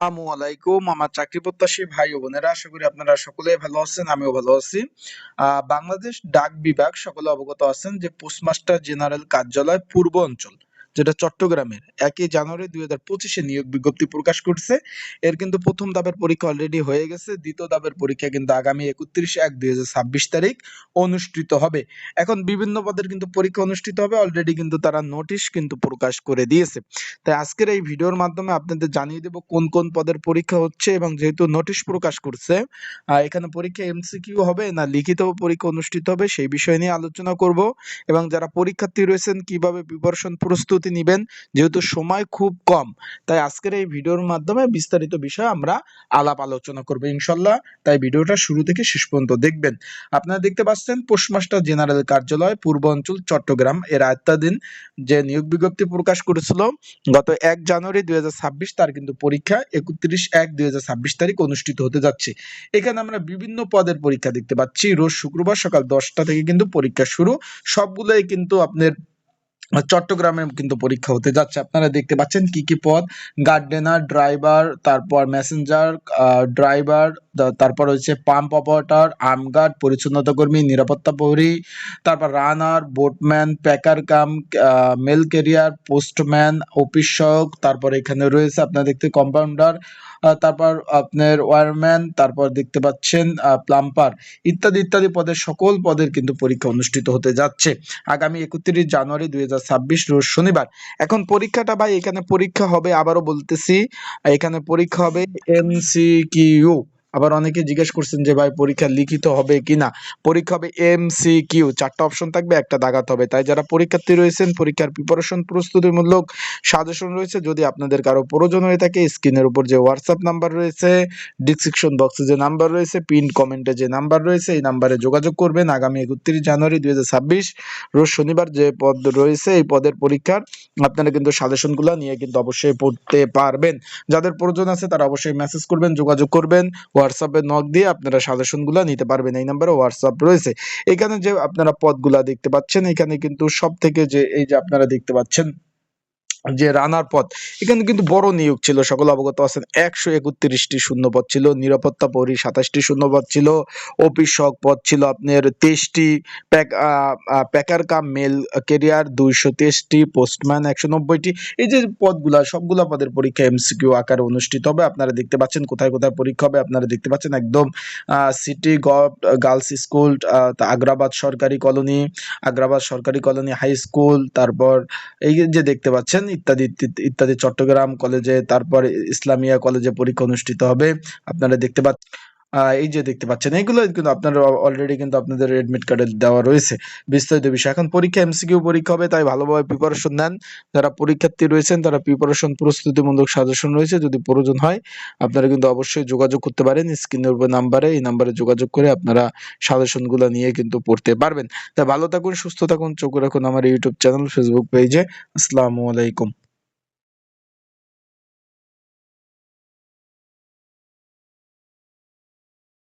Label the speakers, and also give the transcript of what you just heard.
Speaker 1: আসসালামু আলাইকুম আমার চাকরি প্রত্যাশী ভাই ও বোনেরা, আশা করি আপনারা সকলেই ভালো আছেন, আমিও ভালো আছি। বাংলাদেশ ডাক বিভাগ সকলে অবগত আছেন যে পোস্টমাস্টার জেনারেল কার্যালয় পূর্ব অঞ্চল, যেটা চট্টগ্রামের 1 জানুয়ারি 2025-এ নিয়োগ বিজ্ঞপ্তি প্রকাশ করছে। এর কিন্তু প্রথম ধাপের পরীক্ষা অলরেডি হয়ে গেছে, দ্বিতীয় ধাপের পরীক্ষা কিন্তু আগামী 31/1/2026 তারিখ অনুষ্ঠিত হবে। এখন বিভিন্ন পদের কিন্তু পরীক্ষা অনুষ্ঠিত হবে, অলরেডি কিন্তু তারা নোটিশ কিন্তু প্রকাশ করে দিয়েছে। তাই আজকের এই ভিডিওর মাধ্যমে আপনাদের জানিয়ে দেব কোন কোন পদের পরীক্ষা হচ্ছে, এবং যেহেতু নোটিশ প্রকাশ করছে এখানে পরীক্ষা এমসিকিউ হবে না লিখিত পরীক্ষা অনুষ্ঠিত হবে সেই বিষয় নিয়ে আলোচনা করব। এবং যারা পরীক্ষার্থী রয়েছেন কিভাবে প্রিপারেশন প্রস্তুতি নেবেন, যেহেতু সময় খুব কম, তাই আজকের এই ভিডিওর মাধ্যমে বিস্তারিত বিষয় আমরা আলাপ আলোচনা করব ইনশাল্লাহ। তাই ভিডিওটা শুরু থেকে শেষ পর্যন্ত দেখবেন। আপনারা দেখতে পাচ্ছেন পোস্টমাস্টার জেনারেল কার্যালয় পূর্ব অঞ্চল চট্টগ্রাম এর আয়ত্তাধীন যে নিয়োগ বিজ্ঞপ্তি প্রকাশ করেছিল গত 1 জানুয়ারি 2026, তার কিন্তু পরীক্ষা 31/1/2026 তারিখ অনুষ্ঠিত হতে যাচ্ছে। এখানে আমরা বিভিন্ন পদের পরীক্ষা দেখতে পাচ্ছি। রোজ শুক্রবার সকাল 10টা থেকে কিন্তু পরীক্ষা শুরু। সবগুলোই কিন্তু আপনার চট্টগ্রামে কিন্তু পরীক্ষা হতে যাচ্ছে। আপনারা দেখতে পাচ্ছেন কি কি পদ: গার্ডেনার, ড্রাইভার, তারপর মেসেঞ্জার, ড্রাইভার, তারপর হচ্ছে পাম্প অপারেটর, আর্মগার্ড, পরিচ্ছন্নতা কর্মী, নিরাপত্তা প্রহরী, তারপর রানার, বোটম্যান, প্যাকার কাম, মেল ক্যারিয়ার, পোস্টম্যান, অফিস সহক, তারপর এখানে রয়েছে আপনারা দেখতে কম্পাউন্ডার, তারপর আপনার ওয়্যারম্যান, তারপর দেখতে পাচ্ছেন প্লাম্পার, ইত্যাদি ইত্যাদি পদের সকল পদের কিন্তু পরীক্ষা অনুষ্ঠিত হতে যাচ্ছে আগামী 31 জানুয়ারি 2026 রোজ শনিবার। এখন পরীক্ষাটা ভাই, এখানে পরীক্ষা হবে, আবারও বলতেছি, এখানে পরীক্ষা হবে এমসিকিউ। আবার অনেকে জিজ্ঞেস করছেন যে ভাই পরীক্ষা লিখিত হবে কিনা। পরীক্ষা হবে এমসিকিউ, 4টা অপশন থাকবে, একটা দাগাতে হবে। তাই যারা পরীক্ষার্থী রয়েছেন, পরীক্ষার প্রিপারেশন প্রস্তুতিমূলক সাজেশন রয়েছে, যদি আপনাদের কারো প্রয়োজন হয়ে থাকে, স্ক্রিনের উপর যে হোয়াটসঅ্যাপ নাম্বার রয়েছে, ডিসক্রিপশন বক্সে যে নাম্বার রয়েছে, পিন কমেন্টে যে নাম্বার রয়েছে, এই নাম্বারে যোগাযোগ করবেন। আগামী 31 জানুয়ারি 2026 রোজ শনিবার যে পদ রয়েছে এই পদের পরীক্ষার আপনারা কিন্তু সাজেশনগুলো নিয়ে কিন্তু অবশ্যই পড়তে পারবেন। যাদের প্রয়োজন আছে তারা অবশ্যই মেসেজ করবেন, যোগাযোগ করবেন, হোয়াটসঅ্যাপে নক দিয়ে আপনারা সাজেশনগুলো নিতে পারবেন। এই নাম্বারে হোয়াটসঅ্যাপ রয়েছে। এখানে যে আপনারা পদগুলা দেখতে পাচ্ছেন, এখানে কিন্তু সব থেকে যে এই যে আপনারা দেখতে পাচ্ছেন যে রানার পদ, এখানে কিন্তু বড় নিয়োগ ছিল, সকলে অবগত আছেন। 131টি শূন্যপদ ছিল, নিরাপত্তা প্রহরী 27টি শূন্যপদ ছিল, অফিস সহক পদ ছিল আপনার 23টি, প্যাকার কাম মেল কেরিয়ার 223টি, পোস্টম্যান 190টি। এই যে পদগুলা, সবগুলা পদের পরীক্ষা এমসিকিউ আকারে অনুষ্ঠিত হবে। আপনারা দেখতে পাচ্ছেন কোথায় কোথায় পরীক্ষা হবে, আপনারা দেখতে পাচ্ছেন একদম সিটি গার্লস স্কুল, আগ্রাবাদ সরকারি কলোনি, আগ্রাবাদ সরকারি কলোনি হাই স্কুল, তারপর এই যে দেখতে পাচ্ছেন ইত্যাদি ইত্যাদি ইত্যাদি, চট্টগ্রাম কলেজে, তারপর ইসলামিয়া কলেজে পরীক্ষা অনুষ্ঠিত হবে। আপনারা দেখতে পাচ্ছেন এই যে দেখতে পাচ্ছেন, এগুলো কিন্তু আপনারা অলরেডি কিন্তু আপনাদের এডমিট কার্ডে দেওয়া রয়েছে বিস্তারিত বিষয়। এখন পরীক্ষা এমসিকিউ পরীক্ষা হবে, তাই ভালোভাবে প্রিপারেশন নেন। যারা পরীক্ষার্থী রয়েছেন তারা প্রিপারেশন প্রস্তুতিমূলক সাজেশন রয়েছে, যদি প্রয়োজন হয় আপনারা কিন্তু অবশ্যই যোগাযোগ করতে পারেন স্ক্রিনের উপর নাম্বারে। এই নাম্বারে যোগাযোগ করে আপনারা সাজেশনগুলো নিয়ে কিন্তু পড়তে পারবেন। তাই ভালো থাকুন, সুস্থ থাকুন, চোখ রাখুন আমার ইউটিউব চ্যানেল, ফেসবুক পেজে। আসসালামু আলাইকুম।